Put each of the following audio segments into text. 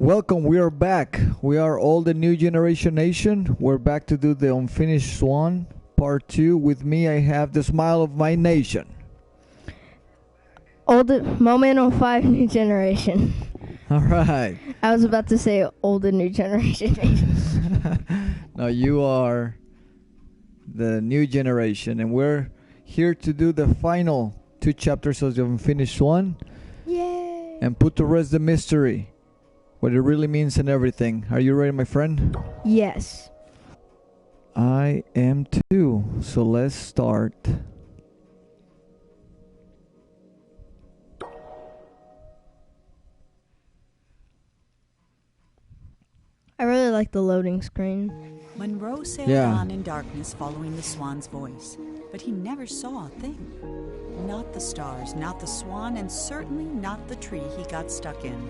Welcome, we are back. We are all the new generation nation. We're back to do the unfinished Swan part 2. With me, I have the smile of my nation. Old Moment 05 new generation. All right. I was about to say old and new generation. Now you are the new generation, and we're here to do the final 2 chapters of the unfinished Swan. Yay! And put to rest the mystery, what it really means and everything. Are you ready, my friend? Yes. I am too. So let's start. I really like the loading screen. Monroe sailed on in darkness following the swan's voice, but he never saw a thing. Not the stars, not the swan, and certainly not the tree he got stuck in.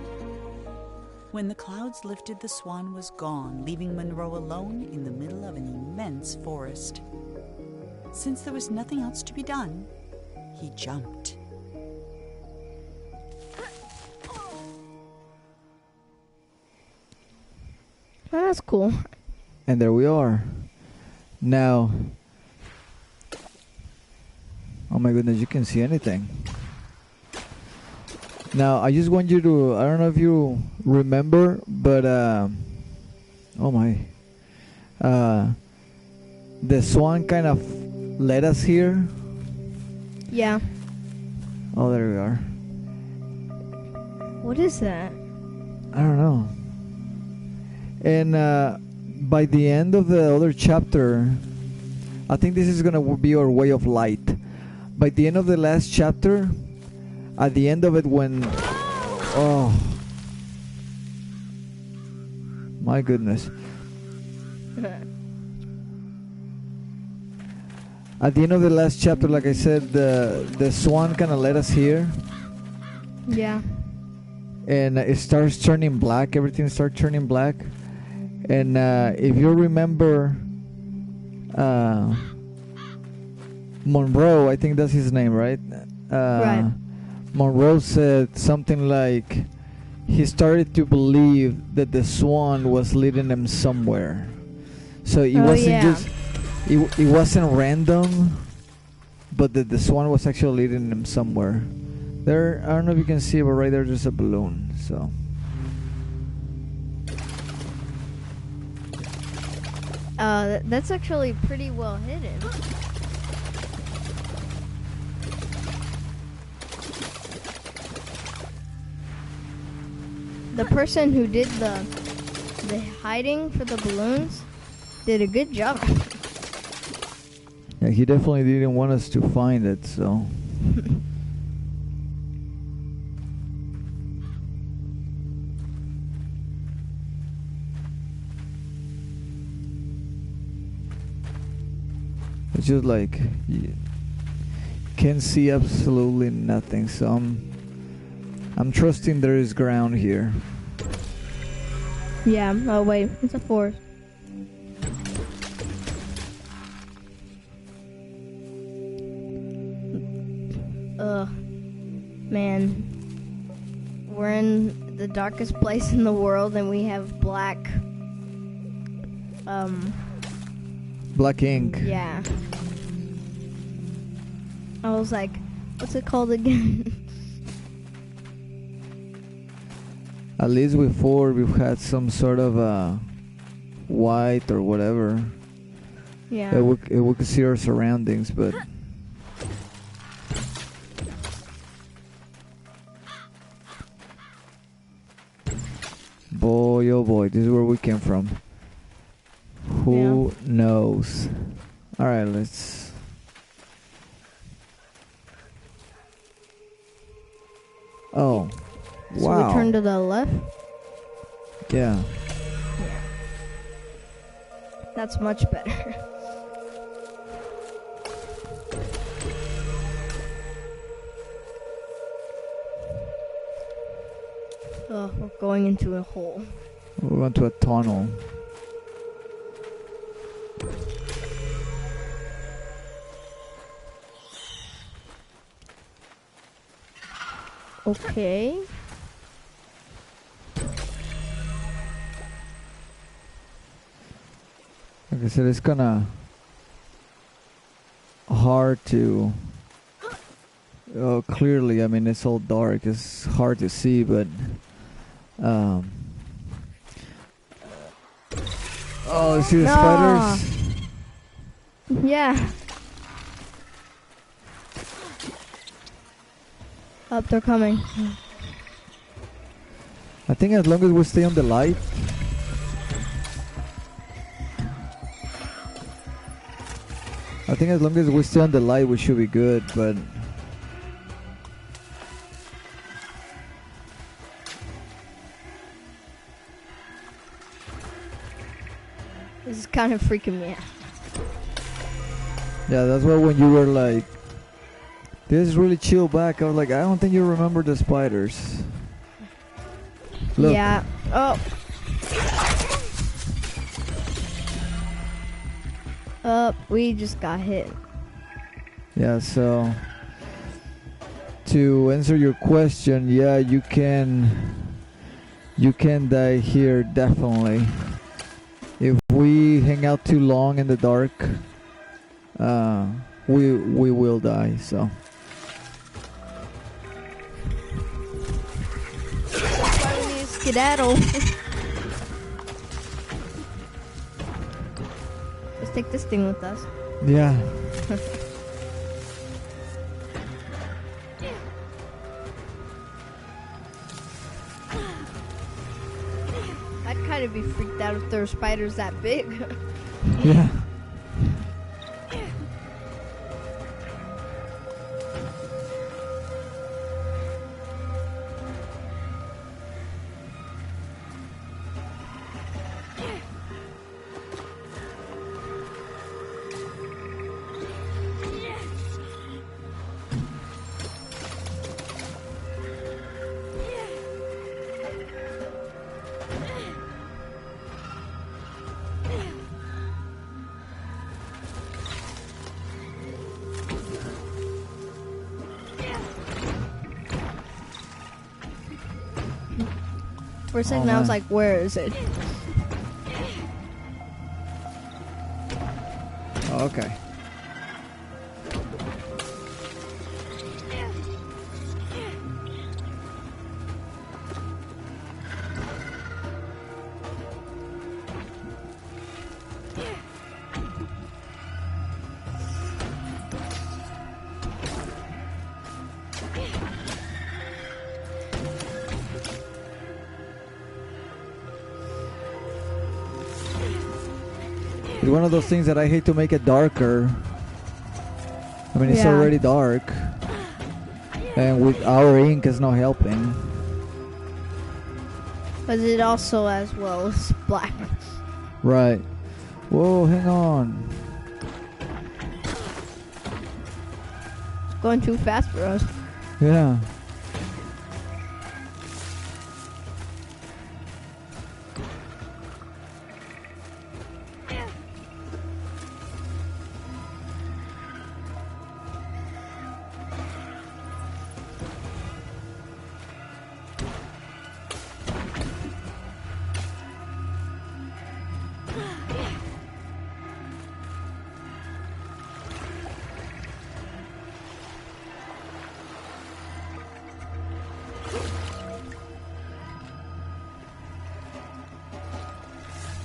When the clouds lifted, the swan was gone, leaving Monroe alone in the middle of an immense forest. Since there was nothing else to be done, he jumped. Oh, that's cool. And there we are. Now, oh my goodness, you can see anything. Now, I just want you to, I don't know if you remember, but, oh my, the swan kind of led us here. Yeah. Oh, there we are. What is that? I don't know. And by the end of the other chapter, I think this is going to be our way of light. By the end of the last chapter, at the end of it when... Oh. My goodness. At the end of the last chapter, like I said, the swan kind of led us here. Yeah. And it starts turning black. Everything starts turning black. And if you remember Monroe, I think that's his name, right? Right. Monroe said something like he started to believe that the swan was leading him somewhere. So it wasn't just it wasn't random, but that the swan was actually leading him somewhere. There, I don't know if you can see it, but right there's a balloon. So. That's actually pretty well hidden. The person who did the hiding for the balloons did a good job. Yeah, he definitely didn't want us to find it, so. It's just like you can see absolutely nothing, so I'm trusting there is ground here. Yeah. Oh wait, it's a forest. Ugh, man, we're in the darkest place in the world, and we have black. Black ink. Yeah. I was like, what's it called again? At least before we've had some sort of white or whatever. Yeah. We could see our surroundings, but boy, oh boy, this is where we came from. Who knows? All right, let's. Oh, wow. So we turn to the left? Yeah. That's much better. Oh, we're going into a hole. We're going to a tunnel. Okay. I said, it's kinda hard to clearly, I mean, it's all dark, it's hard to see, but oh, see the spiders? Yeah. Up, they're coming. I think as long as we stay on the light. I think as long as we stay on the light, we should be good, but this is kind of freaking me out. yeah, that's why when you were like, this is really chill back, I was like, I don't think you remember the spiders. Look. Yeah. Oh. We just got hit. Yeah, so to answer your question, yeah, you can die here definitely. If we hang out too long in the dark, we will die. So That's why we need to skedaddle. Let's take this thing with us. yeah. I'd kind of be freaked out if there were spiders that big. Yeah. For a second, I was like, where is it? Oh, okay. It's one of those things that I hate to make it darker. I mean, it's Yeah. already dark. And with our ink, it's not helping. But it also as well as blackness. Right. Whoa, hang on. It's going too fast for us. Yeah.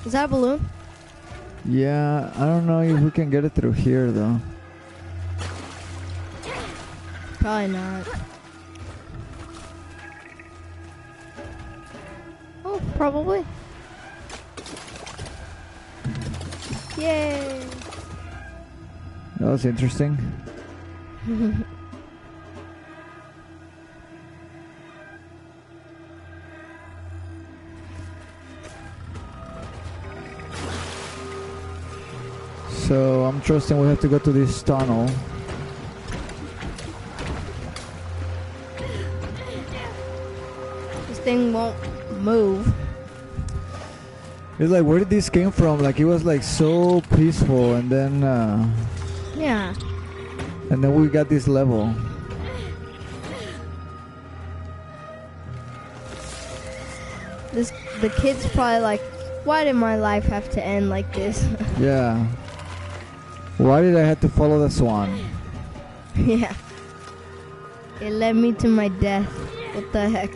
Is that a balloon? Yeah, I don't know if we can get it through here, though. Probably not. Oh, probably. Yay! That was interesting. So I'm trusting we have to go to this tunnel. This thing won't move. It's like, where did this came from? Like, it was like so peaceful, and then Yeah. we got this level. The kid's probably like Why did my life have to end like this? Yeah. Why did I have to follow the swan? Yeah. It led me to my death. What the heck?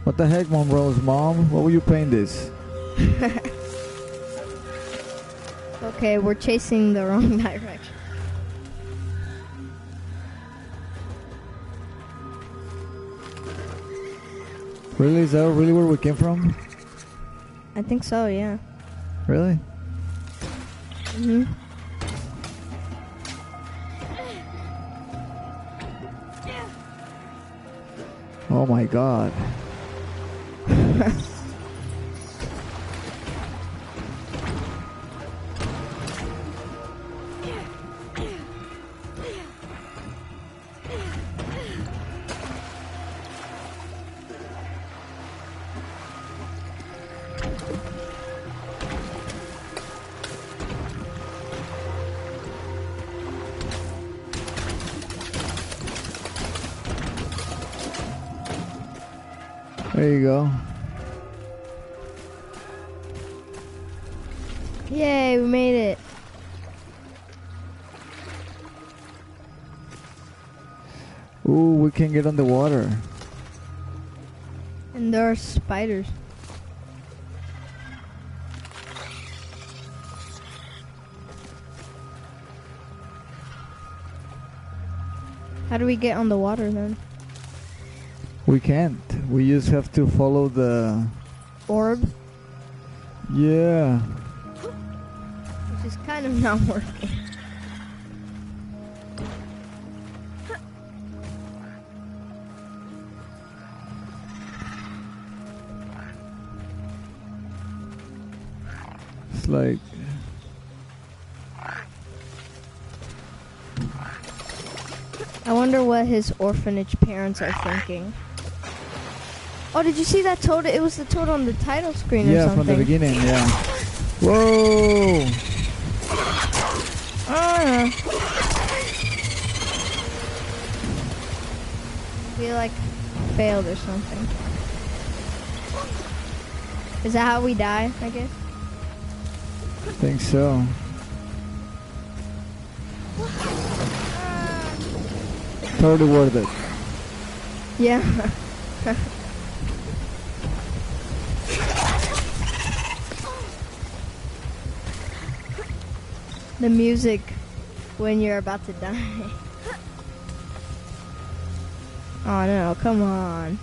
What the heck, Monroe's mom? What were you playing this? Okay, we're chasing the wrong direction. Really? Is that really where we came from? I think so, yeah. Really? Mhm. Oh my god. There you go. Yay, we made it. Ooh, we can get on the water. And there are spiders. How do we get on the water then? We can't. We just have to follow the Orb? Yeah. Which is kind of not working. It's like I wonder what his orphanage parents are thinking. Oh, did you see that toad? It was the toad on the title screen or something. Yeah, from the beginning, yeah. Whoa! We like failed or something. Is that how we die, I guess? I think so. Totally worth it. Yeah. The music when you're about to die. Oh no, come on.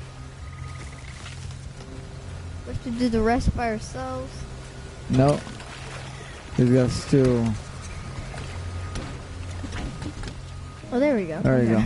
We have to do the rest by ourselves. No. It has to. Oh, there we go. There you go.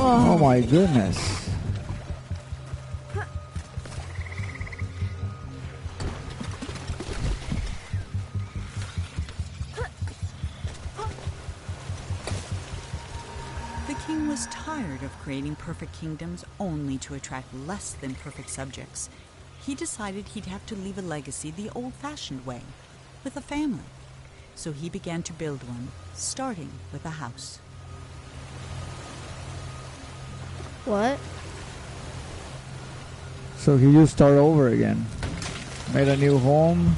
Oh my goodness. The king was tired of creating perfect kingdoms only to attract less than perfect subjects. He decided he'd have to leave a legacy the old-fashioned way, with a family. So he began to build one, starting with a house. What? So he just start over again. Made a new home.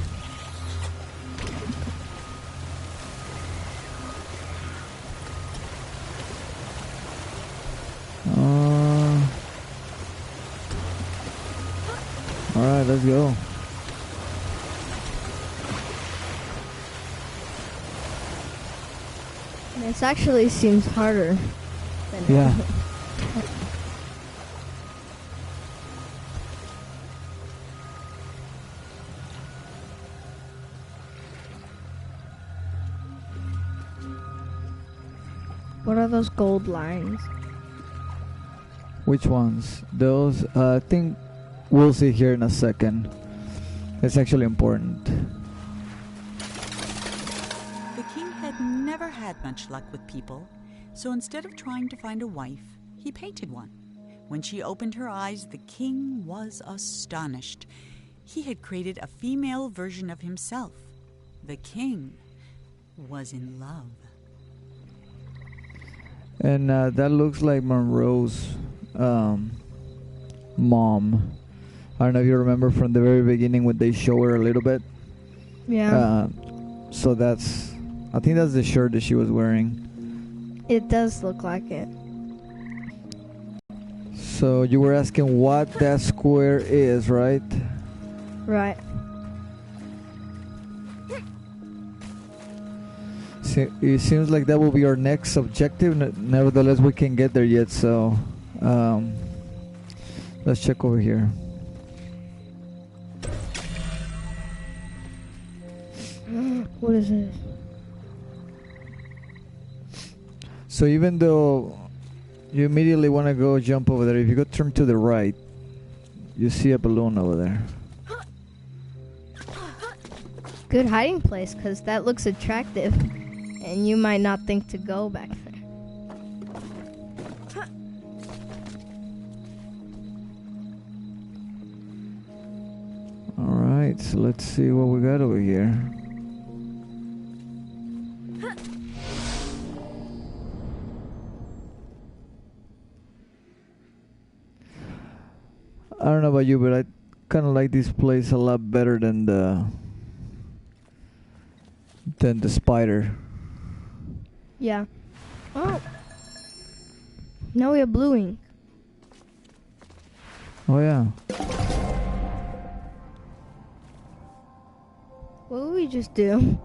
Alright, let's go. This actually seems harder than Yeah. What are those gold lines? Which ones? Those, I think we'll see here in a second. It's actually important. had much luck with people, so instead of trying to find a wife, he painted one. When she opened her eyes, the king was astonished. He had created a female version of himself. The king was in love. And that looks like Monroe's mom. I don't know if you remember from the very beginning when they show her a little bit. Yeah. So I think that's the shirt that she was wearing. It does look like it. So you were asking what that square is, right? Right. It seems like that will be our next objective. Nevertheless, we can't get there yet, so let's check over here. What is this? So even though you immediately want to go jump over there, if you go turn to the right, you see a balloon over there. Good hiding place, because that looks attractive. And you might not think to go back there. Alright, so let's see what we got over here. I don't know about you, but I kind of like this place a lot better than the spider. Yeah. Oh. Now we have blue ink. Oh yeah. What did we just do?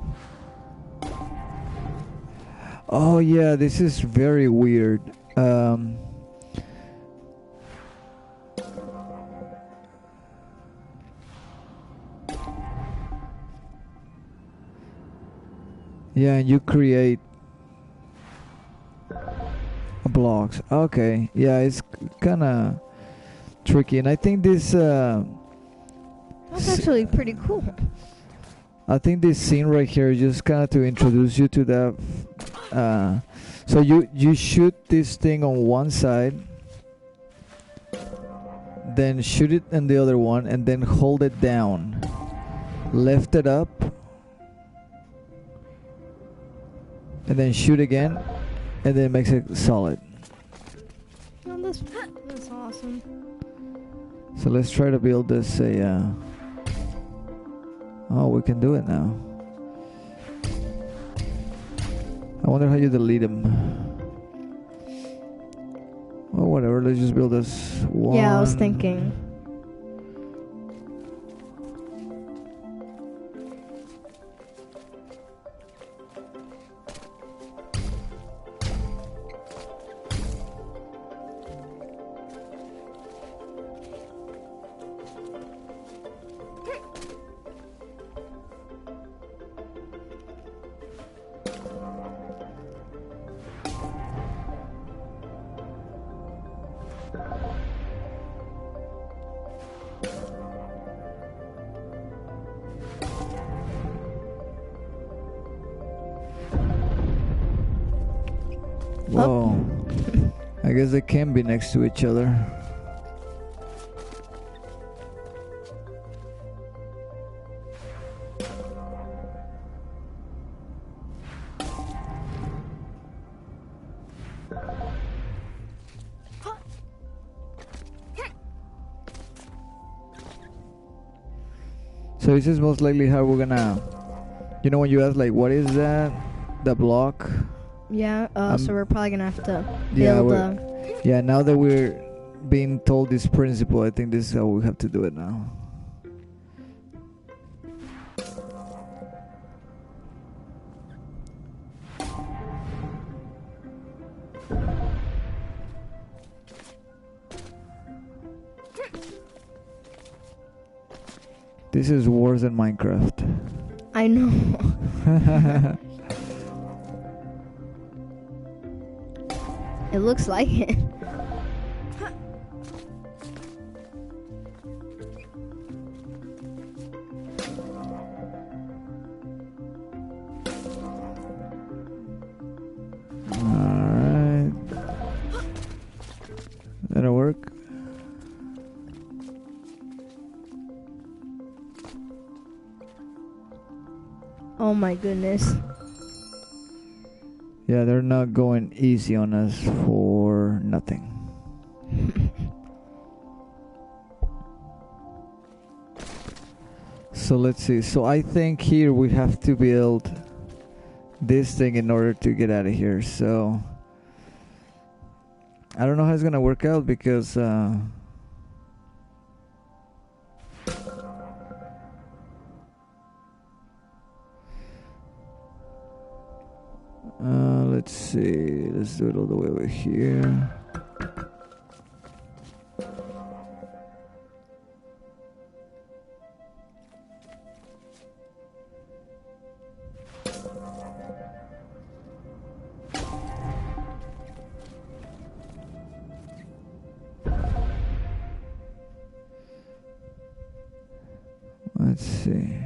Oh yeah, this is very weird. Yeah, and you create blocks. Okay, yeah, it's kind of tricky, and I think this. That's actually pretty cool. I think this scene right here is just kind of to introduce you to that. So you shoot this thing on one side, then shoot it on the other one, and then hold it down, lift it up, and then shoot again, and then it makes it solid. Oh, that's awesome. So let's try to build this oh, we can do it now. I wonder how you delete them. Oh, whatever, let's just build this one. Yeah, I was thinking. Whoa. I guess they can be next to each other. So this is most likely how we're gonna, you know, when you ask like, what is that? The block? Yeah, so we're probably gonna have to build yeah, now that we're being told this principle, I think this is how we have to do it now. This is worse than Minecraft. I know. It looks like it. That'll work. Oh my goodness. Yeah, they're not going easy on us for nothing. So let's see. So I think here we have to build this thing in order to get out of here. So I don't know how it's gonna work out because let's see. Let's do it all the way over here. Let's see.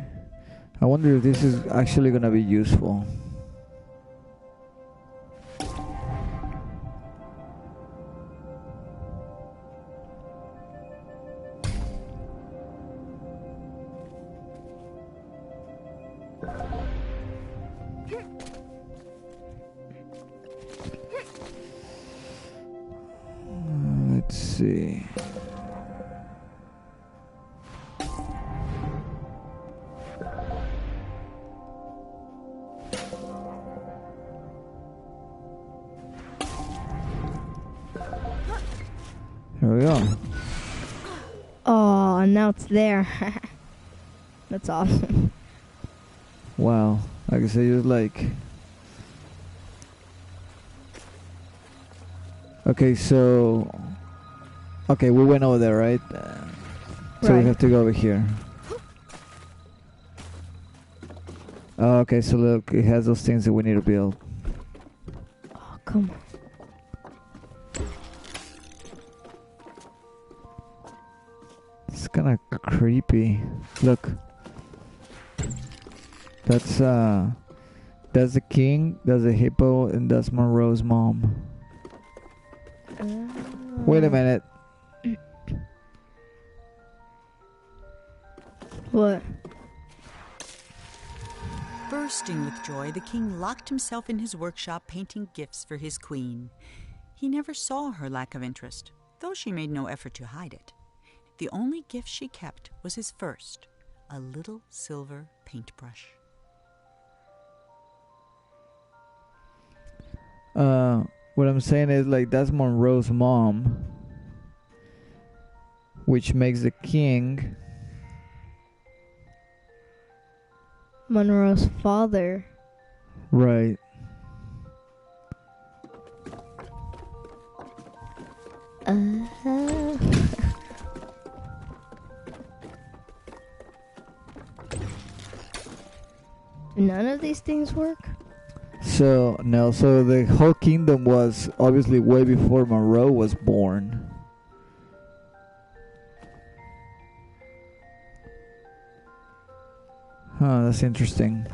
I wonder if this is actually gonna be useful. Let's see. Here we go. Oh, now it's there. That's awesome. Wow. Like I said, it's like... Okay, so... Okay, we went over there, right? So Right. we have to go over here. Oh, okay, so look, it has those things that we need to build. Oh, come on. It's kind of creepy. Look. That's the king, that's the hippo, and that's Monroe's mom. Wait a minute. What? Bursting with joy, the king locked himself in his workshop painting gifts for his queen. He never saw her lack of interest, though she made no effort to hide it. The only gift she kept was his first, a little silver paintbrush. What I'm saying is, like, that's Monroe's mom, which makes the king Monroe's father. right. Do none of these things work? So no, so the whole kingdom was obviously way before Monroe was born. Huh, that's interesting.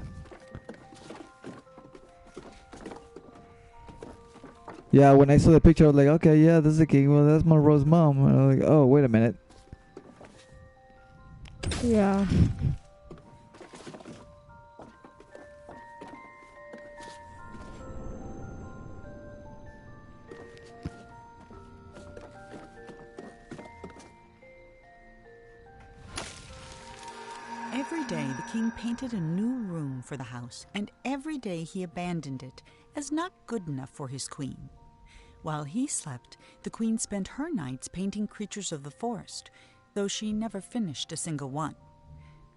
Yeah, when I saw the picture, I was like, okay, yeah, this is the king. Well, that's Monroe's mom. And I was like, oh, wait a minute. Yeah. Every day the king painted a new room for the house, and every day he abandoned it as not good enough for his queen. While he slept, the queen spent her nights painting creatures of the forest, though she never finished a single one.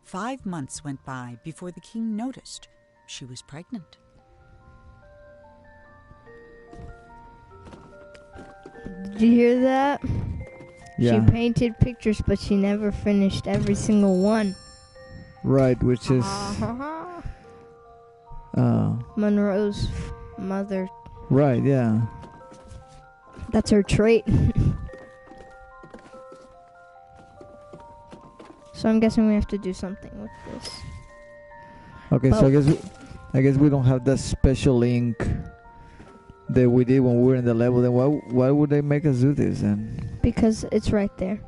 5 months went by before the king noticed she was pregnant. Did you hear that? Yeah. She painted pictures, but she never finished every single one. Right, which is Monroe's mother. right, yeah. That's her trait. So I'm guessing we have to do something with this. Okay, so I guess we don't have that special ink that we did when we were in the level, then why would they make us do this then? Because it's right there.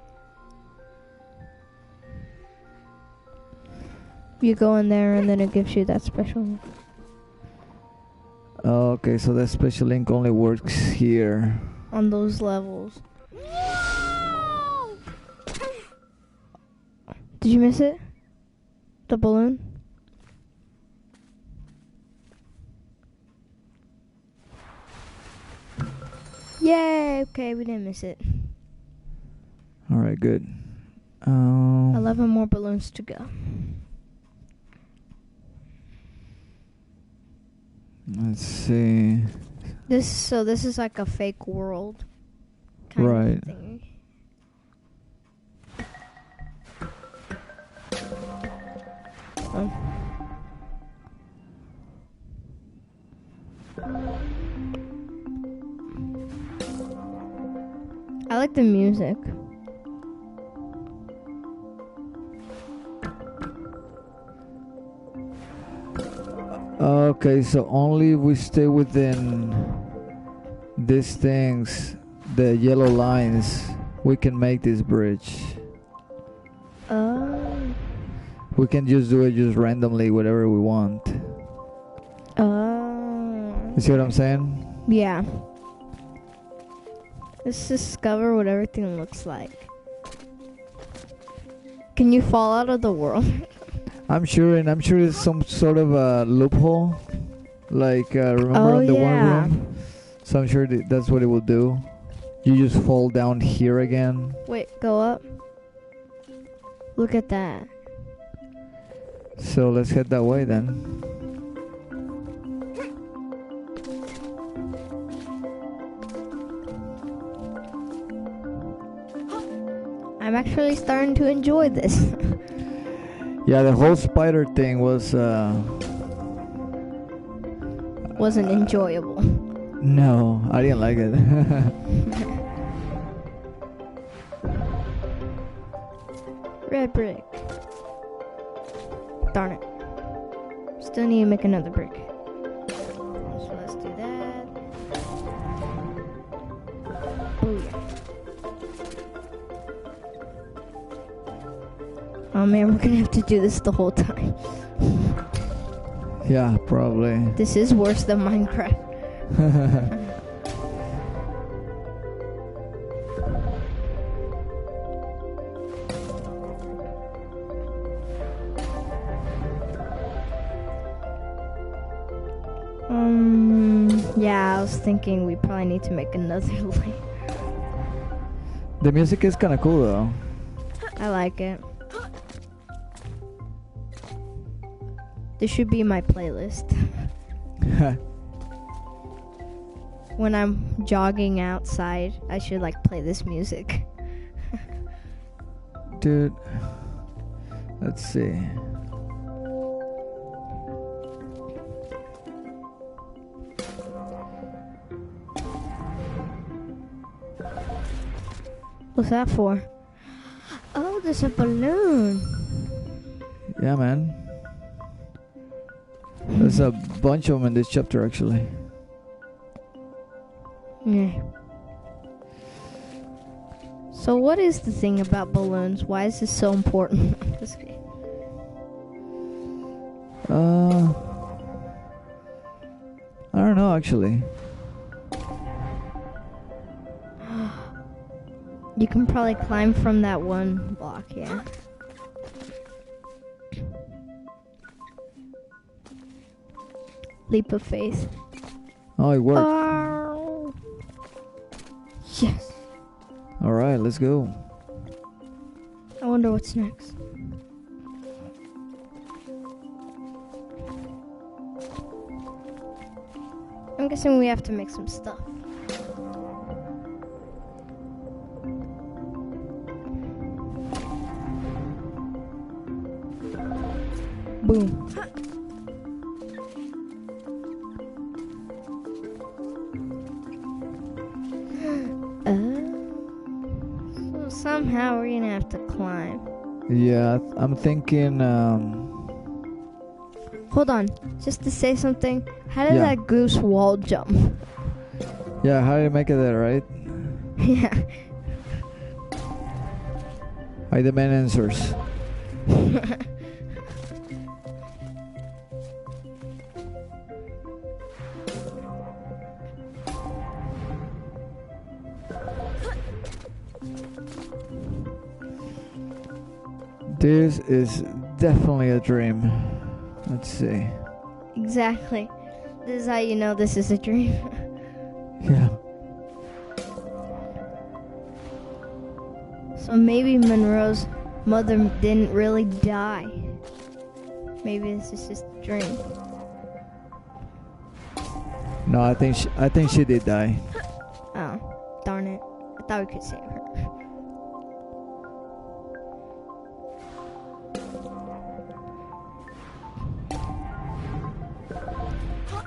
You go in there and then it gives you that special. Oh, okay, so that special link only works here. On those levels. Did you miss it? The balloon? Yay! Okay, we didn't miss it. Alright, good. 11 more balloons to go. Let's see. This is like a fake world. Right. Of thing. I like the music. Okay, so only if we stay within these things, the yellow lines, we can make this bridge. We can just do it just randomly, whatever we want. You see what I'm saying? Yeah. Let's discover what everything looks like. Can you fall out of the world? I'm sure it's some sort of a loophole. Like, remember in the one room? So I'm sure that's what it will do. You just fall down here again. Wait, go up. Look at that. So let's head that way then. I'm actually starting to enjoy this. Yeah, the whole spider thing was wasn't enjoyable. No, I didn't like it. Red brick. Darn it. Still need to make another brick. So let's do that. Booyah. Oh man, we're gonna have to do this the whole time. Yeah, probably. This is worse than Minecraft. Yeah, I was thinking we probably need to make another layer. The music is kind of cool though. I like it. This should be my playlist. When I'm jogging outside, I should like play this music. Dude, let's see. What's that for? Oh, there's a balloon. Yeah, man. There's a bunch of them in this chapter, actually. Yeah. So what is the thing about balloons? Why is this so important? I don't know, actually. You can probably climb from that one block, yeah. Leap of faith. Oh, it worked. Oh. Yes. Alright, let's go. I wonder what's next. I'm guessing we have to make some stuff. Boom. So somehow we're gonna have to climb. Yeah, I'm thinking, Hold on, just to say something. How did that goose wall jump? Yeah, how do you make it there, right? Yeah. I demand answers. This is definitely a dream. Let's see. Exactly. This is how you know this is a dream. Yeah. So maybe Monroe's mother didn't really die. Maybe this is just a dream. No, I think she did die. Oh, darn it. I thought we could save her.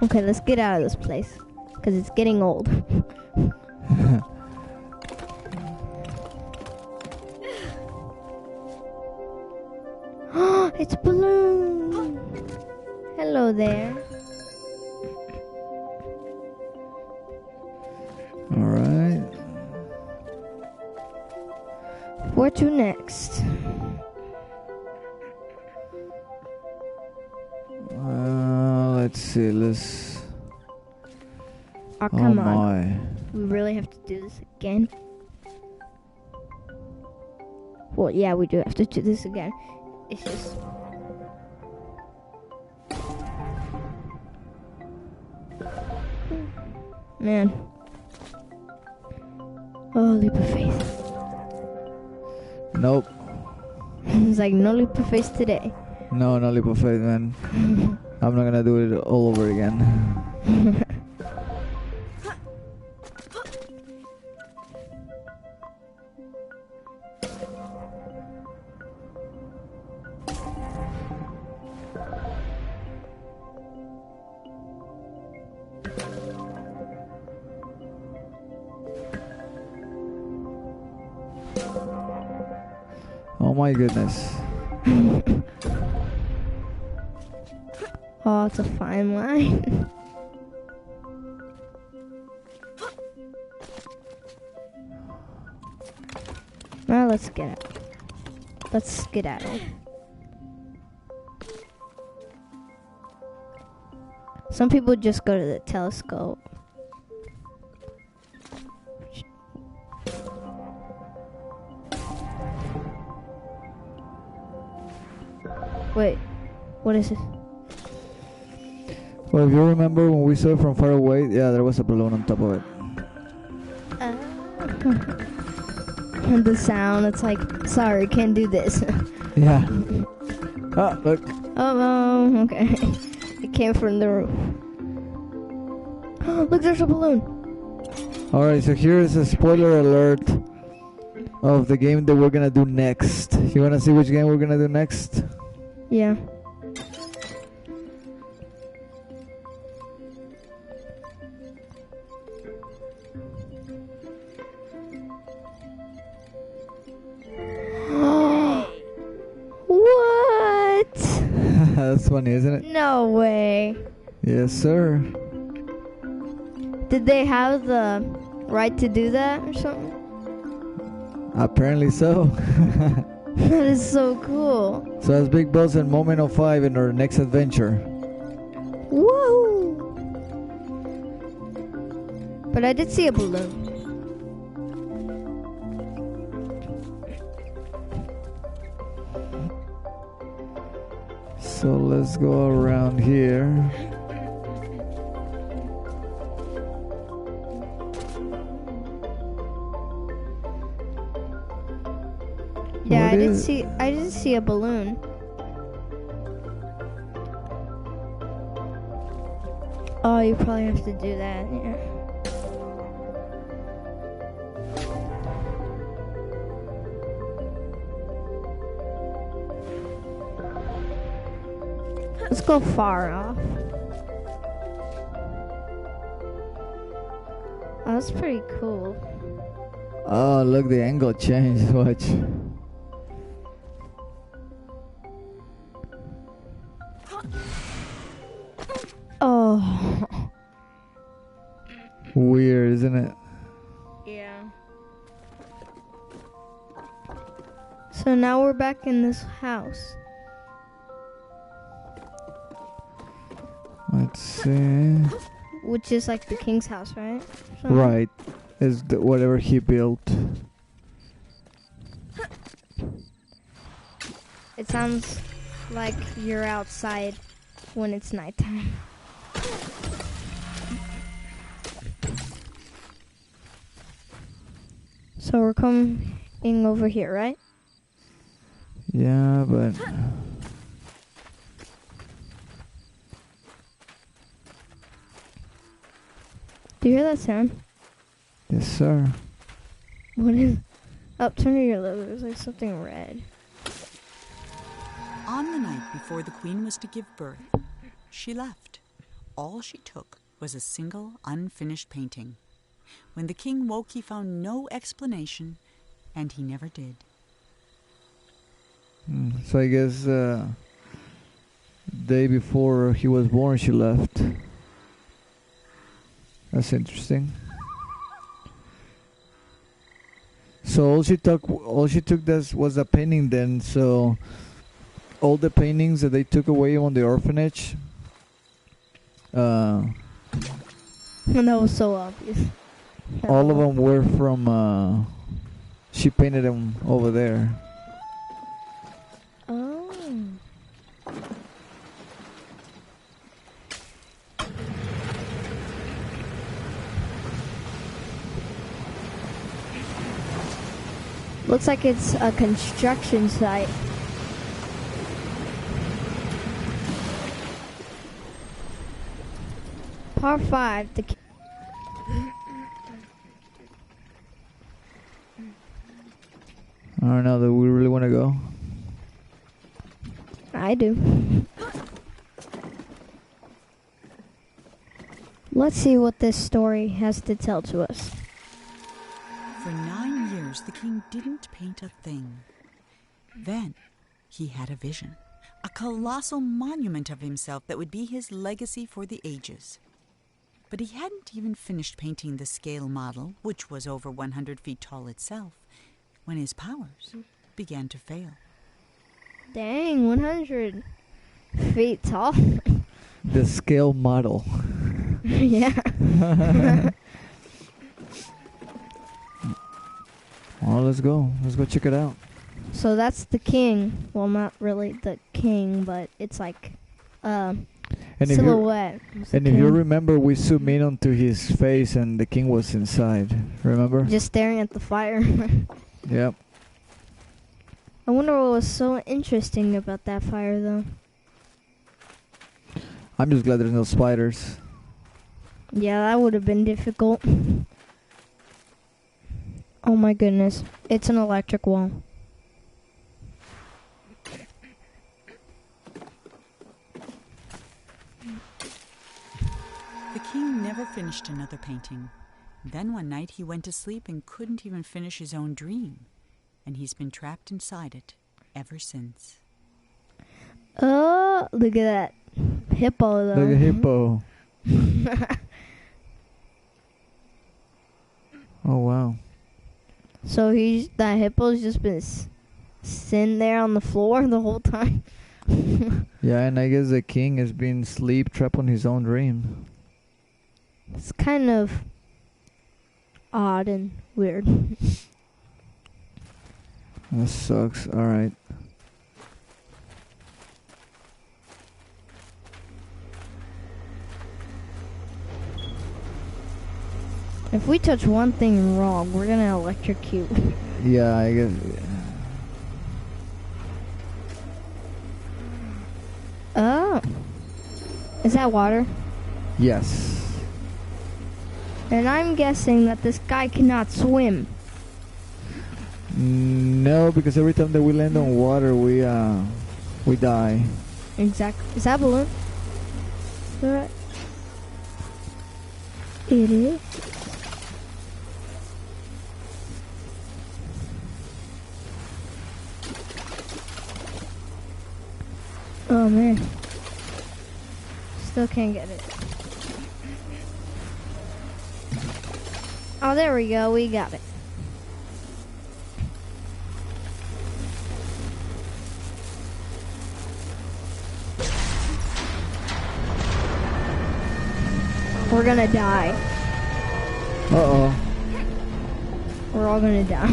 Okay, let's get out of this place. Because it's getting old. It's a balloon. Hello there. Alright. Where to next? Let's see, let's... Oh, come oh on. my. We really have to do this again? Well, yeah, we do have to do this again. It's just... Man. Oh, leap of faith. Nope. It's like no leap of faith today. No leap of faith, man. I'm not gonna do it all over again. Oh my goodness. Oh, it's a fine line. Now let's get it. Let's skedaddle. Some people just go to the telescope. Wait, what is it? Well, if you remember when we saw it from far away, yeah, there was a balloon on top of it. And the sound, it's like, sorry, can't do this. Yeah. Ah, look. Oh, okay. It came from the roof. Look, there's a balloon. Alright, so here is a spoiler alert of the game that we're gonna do next. You wanna see which game we're gonna do next? Yeah. What? That's funny, isn't it? No way. Yes, sir. Did they have the right to do that or something? Apparently so. That is so cool. So that's Big Boss and Moment of 5 in our next adventure. Whoa! But I did see a balloon. So let's go around here. Yeah, What I is- did see a balloon. Oh, you probably have to do that, yeah. Let's go far off. Oh, that's pretty cool. Oh, look, the angle changed. Watch. Oh. Weird, isn't So now we're back in this house. Let's see. Which is like the king's house, right? So Right. Is whatever he built. it sounds like you're outside when it's nighttime. So we're coming over here, right? Yeah, but Do you hear that sound? yes, sir. What is? Oh, turn to your left. There's like something red. On the night before the queen was to give birth, she left. All she took was a single unfinished painting. When the king woke, he found no explanation, and he never did. So I guess day before he was born, she left. That's interesting. So all she took was a painting then. So all the paintings that they took away on the orphanage, And that was so obvious. all of them were from. She painted them over there. Oh. Looks like it's a construction site. Par 5. I don't know that we really want to go. I do. Let's see what this story has to tell to us. For 9 years, the king didn't paint a thing. Then he had a vision, a colossal monument of himself that would be his legacy for the ages. But he hadn't even finished painting the scale model, which was over 100 feet tall itself, when his powers began to fail. Dang, 100 feet tall. The scale model. Yeah. Well, let's go. Let's go check it out. So that's the king. Well, not really the king, but it's like silhouette. If you remember, we zoomed in onto his face and the king was inside. Remember? Just staring at the fire. Yep. I wonder what was so interesting about that fire, though. I'm just glad there's no spiders. Yeah, that would have been difficult. Oh my goodness. It's an electric wall. The king never finished another painting. Then one night he went to sleep and couldn't even finish his own dream. And he's been trapped inside it ever since. Oh, look at that hippo, though. Like a hippo. Oh, wow. So that hippo's just been sitting there on the floor the whole time. Yeah, and I guess the king has been sleep trapped on his own dream. It's kind of odd and weird. That sucks. Alright. If we touch one thing wrong, we're gonna electrocute. Yeah, I guess. Oh. Is that water? Yes. And I'm guessing that this guy cannot swim. No, because every time that we land on water, we die. Exactly. Is that a balloon? Is that right? It is. Oh man. Still can't get it. Oh, there we go. We got it. We're gonna die. Uh-oh. We're all gonna die.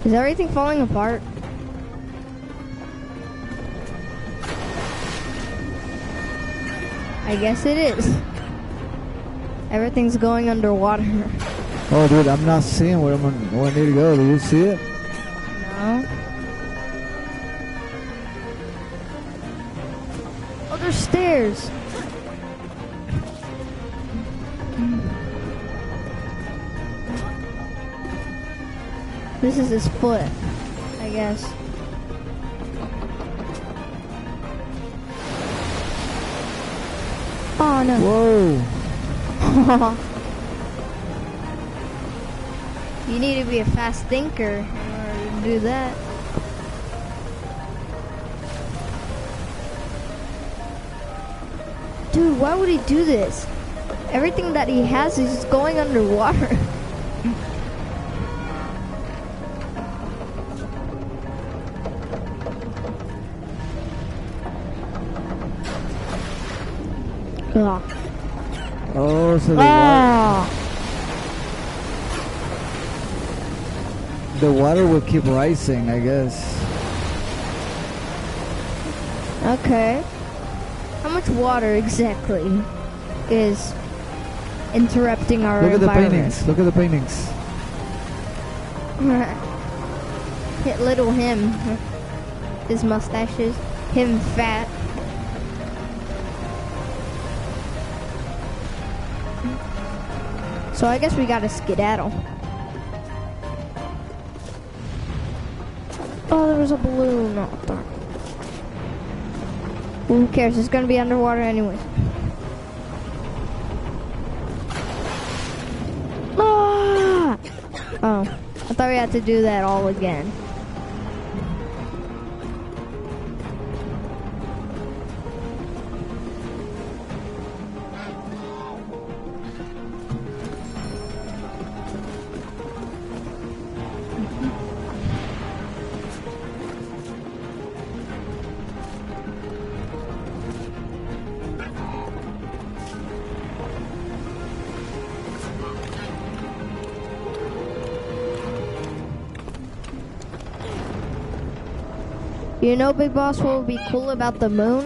Is everything falling apart? I guess it is. Everything's going underwater. Oh, dude, I'm not seeing where I need to go. Do you see it? No. Oh, there's stairs. This is his foot, I guess. Oh no. Whoa. You need to be a fast thinker in order to do that. Dude, why would he do this? Everything that he has is going underwater. Ugh. Oh, so the water will keep rising, I guess. Okay. How much water exactly is interrupting our Look at environment? the paintings. Look at the paintings. Hit little him. His mustaches. Him fat. So I guess we gotta skedaddle. Oh, there was a balloon. Oh, darn. Who cares? It's gonna be underwater anyways. Ah! Oh, I thought we had to do that all again. You know, Big Boss, what would be cool about the moon?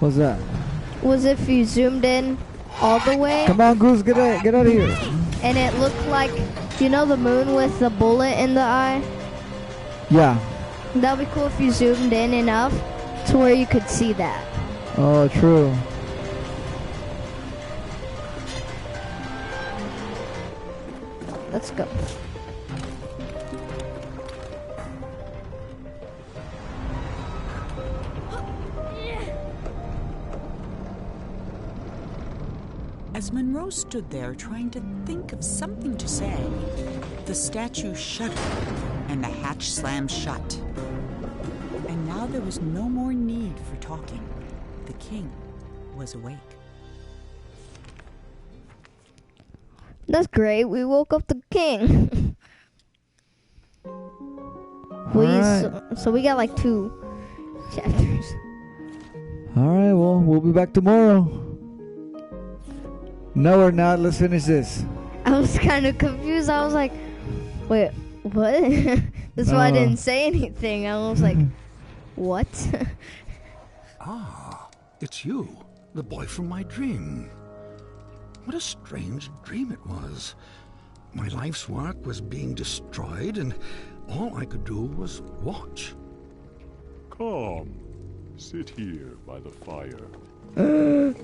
What's that? Was if you zoomed in all the way. Come on, Goose, get out of here. And it looked like, you know, the moon with the bullet in the eye? Yeah. That would be cool if you zoomed in enough to where you could see that. Oh, true. Let's go. As Monroe stood there trying to think of something to say, the statue shuddered and the hatch slammed shut. And now there was no more need for talking. The king was awake. That's great. We woke up the king. So we got like 2 chapters. Alright, well, we'll be back tomorrow. No, we're not. Let's finish this. I was kind of confused. I was like, wait, what? That's why I didn't say anything. I was like, what? Ah, it's you, the boy from my dream. What a strange dream it was. My life's work was being destroyed, and all I could do was watch. Come, sit here by the fire. The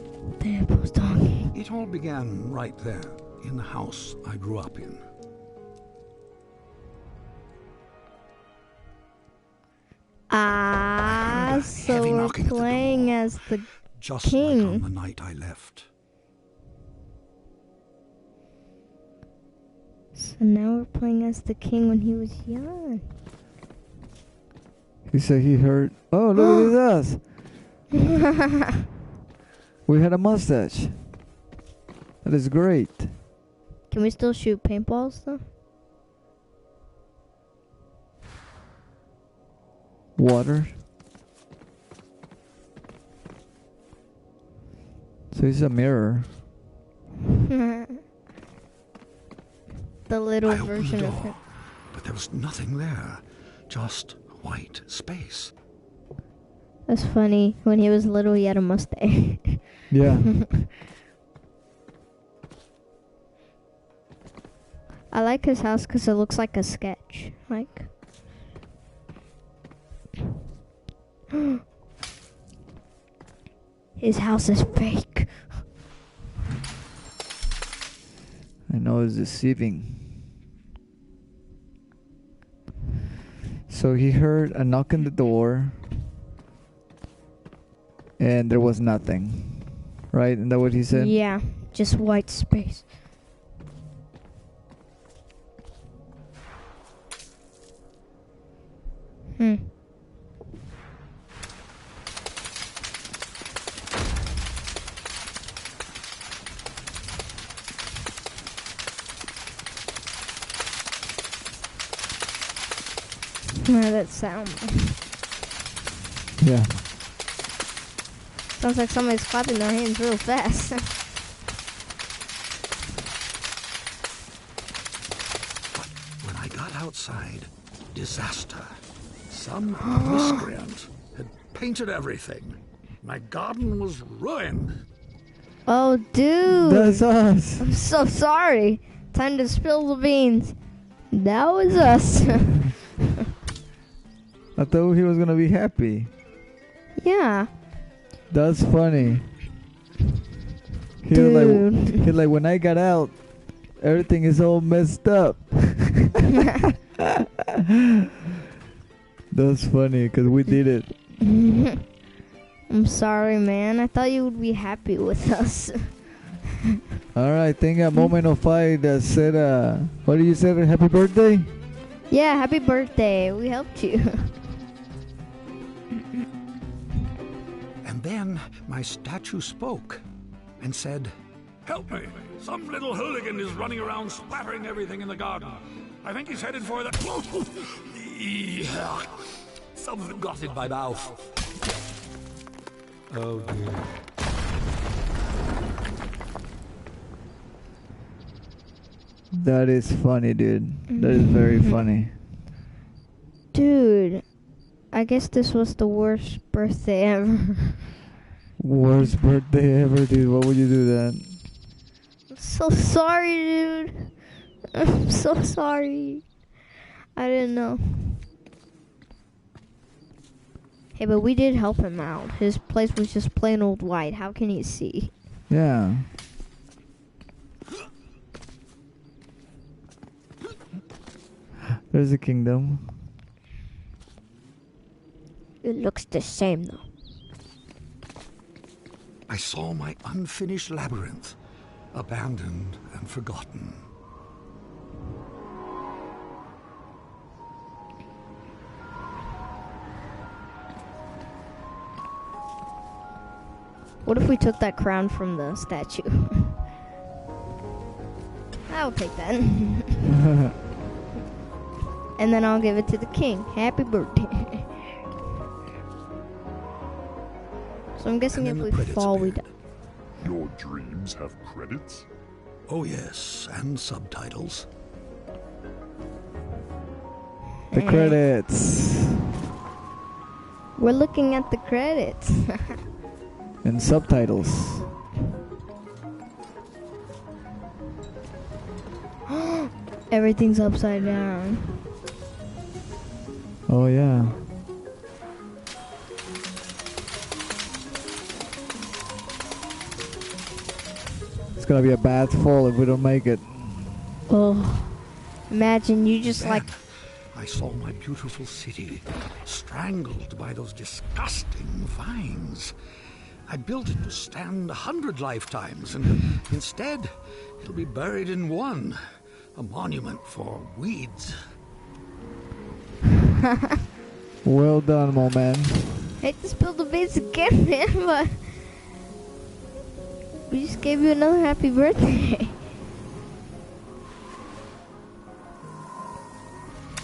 hippo's talking. It all began right there, in the house I grew up in. Ah, so we're playing as the just king. like on the night I left. So now we're playing as the king when he was young. He said he heard. Oh, look at us. We had a mustache. That is great. Can we still shoot paintballs though? water. So it's a mirror. The little I opened version the of door, him. but there was nothing there. Just white space. That's funny. When he was little, he had a mustache. Yeah. I like his house because it looks like a sketch. Like. His house is fake. I know it's deceiving. So he heard a knock on the door. And there was nothing. Right? Isn't that what he said? Yeah, just white space. That sound. Yeah. Sounds like somebody's clapping their hands real fast. But when I got outside, disaster. Some miscreant had painted everything. My garden was ruined. Oh, dude. That's us. I'm so sorry. Time to spill the beans. That was us. I thought he was gonna be happy. Yeah. That's funny. He Dude. was like, when I got out, everything is all messed up. That's funny, because we did it. I'm sorry, man. I thought you would be happy with us. Alright, I think a moment of fight that said, what did you say? Happy birthday? Yeah, happy birthday. We helped you. And then my statue spoke and said, "Help me! Some little hooligan is running around splattering everything in the garden. I think he's headed for the... Something got in my mouth. Oh dear." That is funny, dude. That is very funny. Dude, I guess this was the worst birthday ever. Worst birthday ever, dude. Why would you do that? I'm so sorry, dude. I'm so sorry. I didn't know. Hey, but we did help him out. His place was just plain old white. How can he see? Yeah. There's a kingdom. It looks the same, though. I saw my unfinished labyrinth, abandoned and forgotten. What if we took that crown from the statue? I'll take that. And then I'll give it to the king. Happy birthday. So I'm guessing if And then we the credits fall, we appeared. die. Your dreams have credits? Oh yes, and subtitles. The credits. We're looking at the credits. And subtitles. Everything's upside down. Oh, yeah. It's gonna be a bad fall if we don't make it. Oh, imagine you just Then like... I saw my beautiful city strangled by those disgusting vines. I built it to stand 100 lifetimes, and instead, it'll be buried in one. A monument for weeds. Well done, my man. hate to spill the beans again, man, but... we just gave you another happy birthday.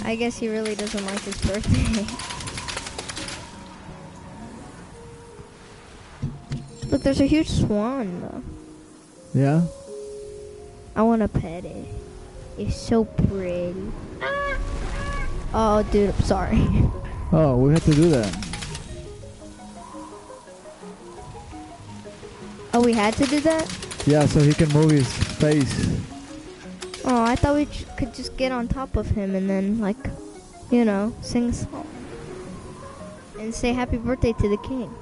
I guess he really doesn't like his birthday. Look, there's a huge swan, though. Yeah? I want to pet it. It's so pretty. Oh, dude, I'm sorry. Oh, we had to do that. Oh, we had to do that? Yeah, so he can move his face. Oh, I thought we could just get on top of him and then, like, you know, sing a song. And say happy birthday to the king.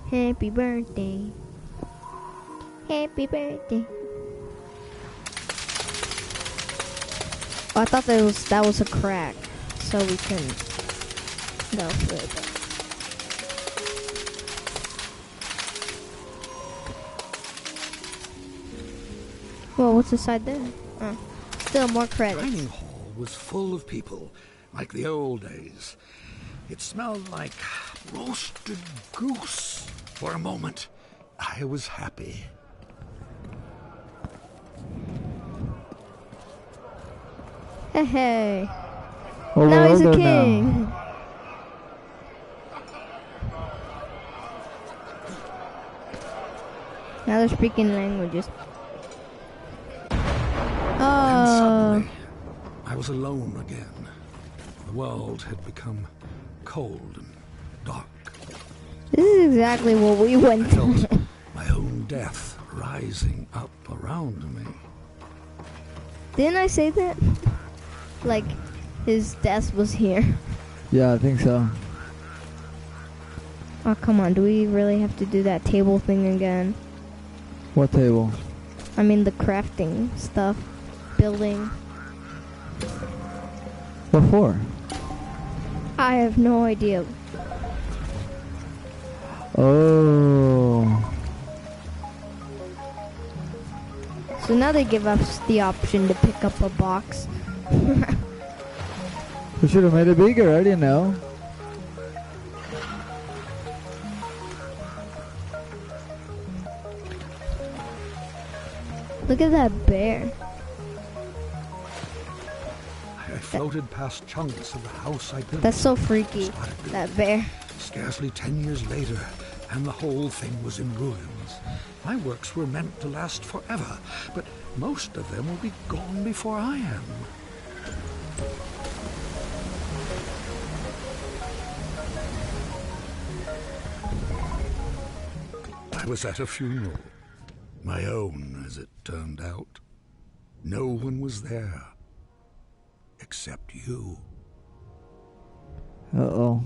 Happy birthday. Happy birthday. Oh, I thought that was a crack. So we can go through it. Whoa, what's inside there? Oh, still more The credits. dining hall was full of people, like the old days. It smelled like roasted goose. For a moment, I was happy. Hey, hey. Oh, Now we're he's a older king. now. Now they're speaking languages. And Oh, suddenly, I was alone again. The world had become cold and dark. this is exactly what we I went felt through. my own death rising up around me. Didn't I say that? Like, his death was here. Yeah, I think so. Oh, come on. Do we really have to do that table thing again? What table? I mean, the crafting stuff. Building. What for? I have no idea. Oh. So now they give us the option to pick up a box. We should have made it bigger, I didn't know. Look at that bear. I floated past chunks of the house I built. That's so freaky, that bear. Scarcely 10 years later, and the whole thing was in ruins. My works were meant to last forever, but most of them will be gone before I am. I was at a funeral. My own, as it turned out. No one was there. Except you. Uh-oh.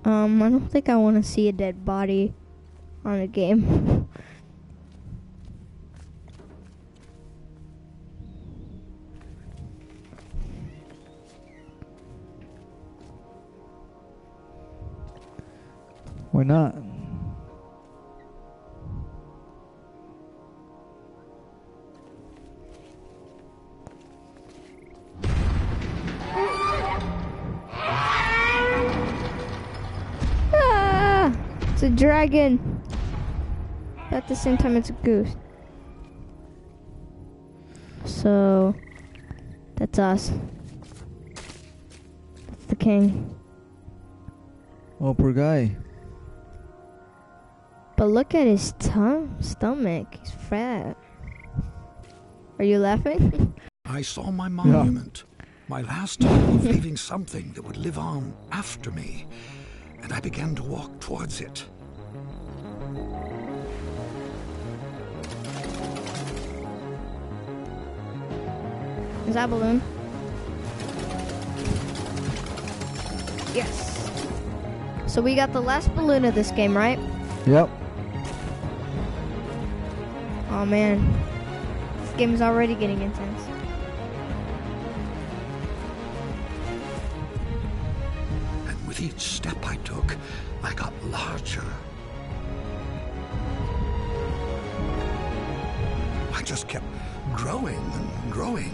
I don't think I want to see a dead body on a game. Why not? Ah! It's a dragon. But at the same time, it's a goose. So, that's us. That's the king. Oh, poor guy. But look at his stomach. He's fat. Are you laughing? I saw my monument, my last hope of leaving something that would live on after me, and I began to walk towards it. Is that a balloon? Yes. So we got the last balloon of this game, right? Yep. Oh man. This game is already getting intense. And with each step I took, I got larger. I just kept growing and growing,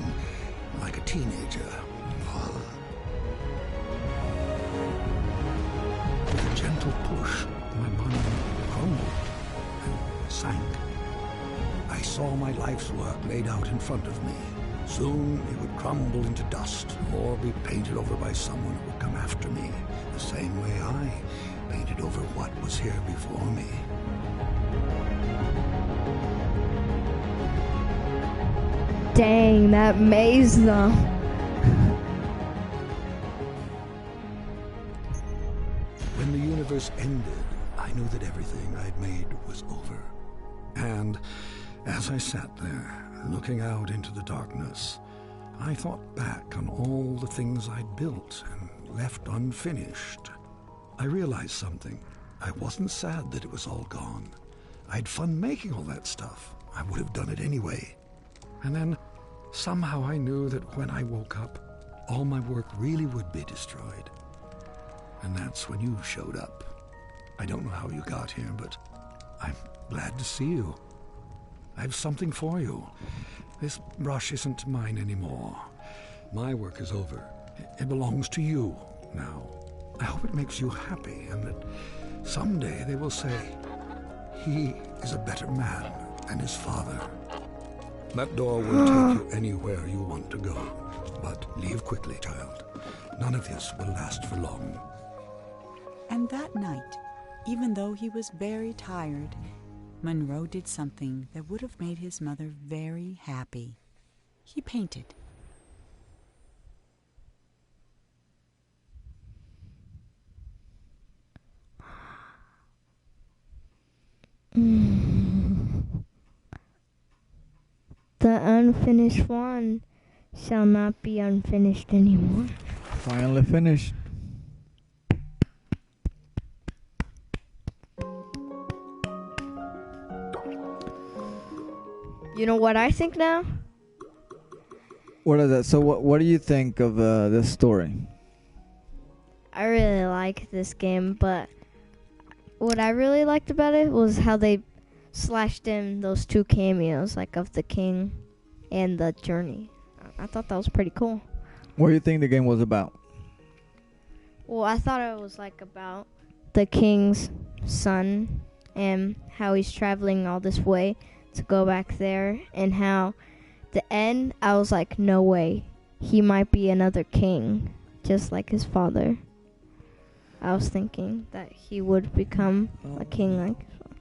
like a teenager. With a gentle push, my monument crumbled and sank. I saw my life's work laid out in front of me, Soon it would crumble into dust or be painted over by someone who would come after me, the same way I painted over what was here before me. Dang, that maze though. When the universe ended, I knew that everything I'd made was over. And as I sat there, looking out into the darkness, I thought back on all the things I'd built and left unfinished. I realized something. I wasn't sad that it was all gone. I had fun making all that stuff. I would have done it anyway. And then somehow I knew that when I woke up, all my work really would be destroyed. And that's when you showed up. I don't know how you got here, but I'm glad to see you. I have something for you. This brush isn't mine anymore. My work is over. It belongs to you now. I hope it makes you happy and that someday they will say, he is a better man than his father. That door will take you anywhere you want to go. But leave quickly, child. None of this will last for long. And that night, even though he was very tired, Monroe did something that would have made his mother very happy. He painted. The unfinished Swan shall not be unfinished anymore. Finally finished. You know what I think now? What is that? So what do you think of this story? I really like this game, but what I really liked about it was how they slashed in those two cameos, like of the king and the journey. I thought that was pretty cool. What do you think the game was about? Well, I thought it was like about the king's son and how he's traveling all this way to go back there, and how the end, I was like, no way, he might be another king just like his father. I was thinking that he would become a king like his father.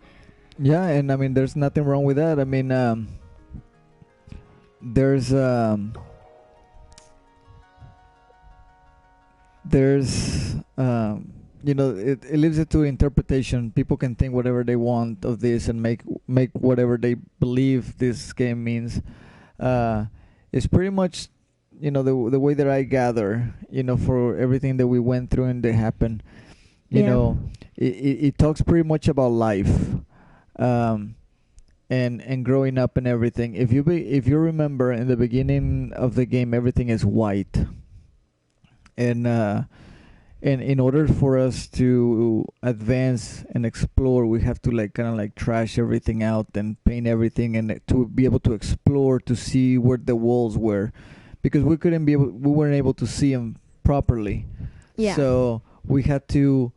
Yeah, and I mean, there's nothing wrong with that. I mean, there's you know, it leaves it to interpretation. People can think whatever they want of this and make whatever they believe this game means. It's pretty much, you know, the way that I gather, you know, for everything that we went through and that happened. You know, it talks pretty much about life, and growing up and everything. If you remember in the beginning of the game, everything is white, and in order for us to advance and explore, we have to like kind of like trash everything out and paint everything, and to be able to explore, to see where the walls were, because we weren't able to see them properly. Yeah. So we had to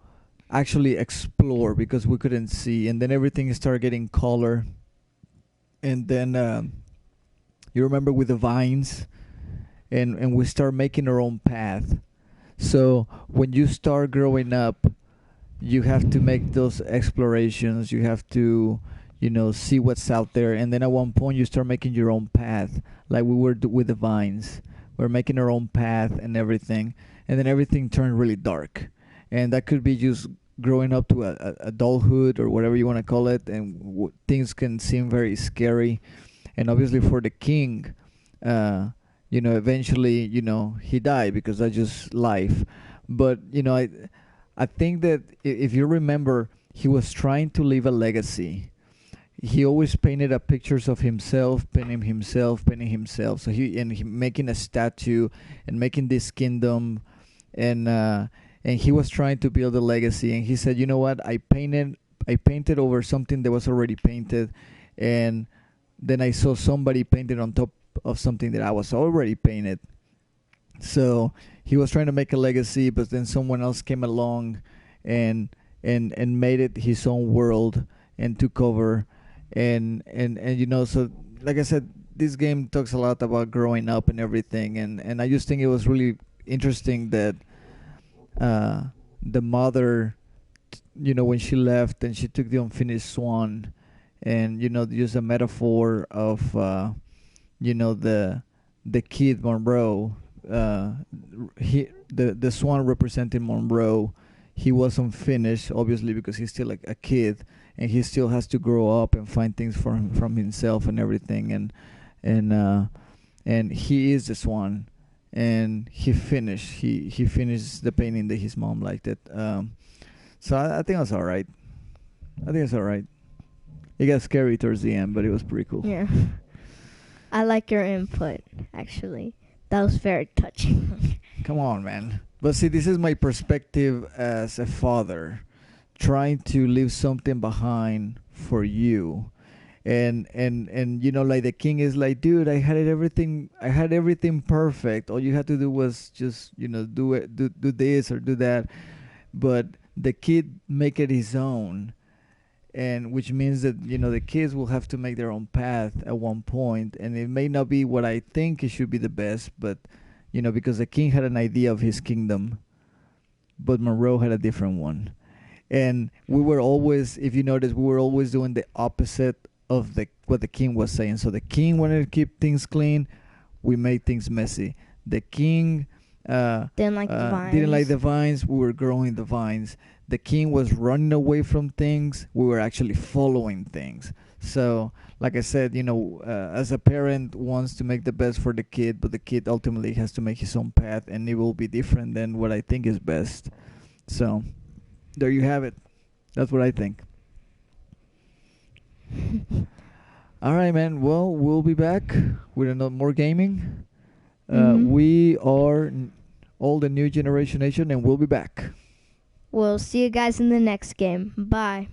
actually explore because we couldn't see, and then everything started getting color. And then you remember with the vines, and we start making our own path. So when you start growing up, you have to make those explorations. You have to, you know, see what's out there. And then at one point, you start making your own path, like we were with the vines. We're making our own path and everything. And then everything turned really dark. And that could be just growing up to adulthood or whatever you want to call it. And things can seem very scary. And obviously for the king, you know, eventually, you know, he died because that's just life. But, you know, I think that if you remember, he was trying to leave a legacy. He always painted up pictures of himself, painting himself. So he making a statue and making this kingdom, and he was trying to build a legacy. And he said, you know what? I painted over something that was already painted, and then I saw somebody painted on top of something that I was already painted. So he was trying to make a legacy, but then someone else came along and made it his own world and took over, and you know, so like I said, this game talks a lot about growing up and everything, and I just think it was really interesting that the mother, when she left and she took the unfinished swan, and use a metaphor of the kid Monroe. The swan representing Monroe. He wasn't finished, obviously, because he's still like a kid, and he still has to grow up and find things from himself and everything. And he is the swan, and he finished. He finished the painting that his mom liked it. So I think it's all right. I think it's all right. It got scary towards the end, but it was pretty cool. Yeah. I like your input, actually. That was very touching. Come on, man. But see, this is my perspective as a father, trying to leave something behind for you. And like the king is like, dude, I had everything perfect. All you had to do was just, do this or do that. But the kid make it his own. And which means that the kids will have to make their own path at one point, and it may not be what I think it should be the best, but because the king had an idea of his kingdom, but Monroe had a different one, and we were always, if you notice, we were always doing the opposite of what the king was saying. So the king wanted to keep things clean, we made things messy. The king didn't like the vines, we were growing the vines. The king was running away from things, we were actually following things. So, like I said, as a parent wants to make the best for the kid, but the kid ultimately has to make his own path, and it will be different than what I think is best. So, there you have it. That's what I think. All right, man. Well, we'll be back with another more gaming. We are all the new generation nation, and we'll be back. We'll see you guys in the next game. Bye.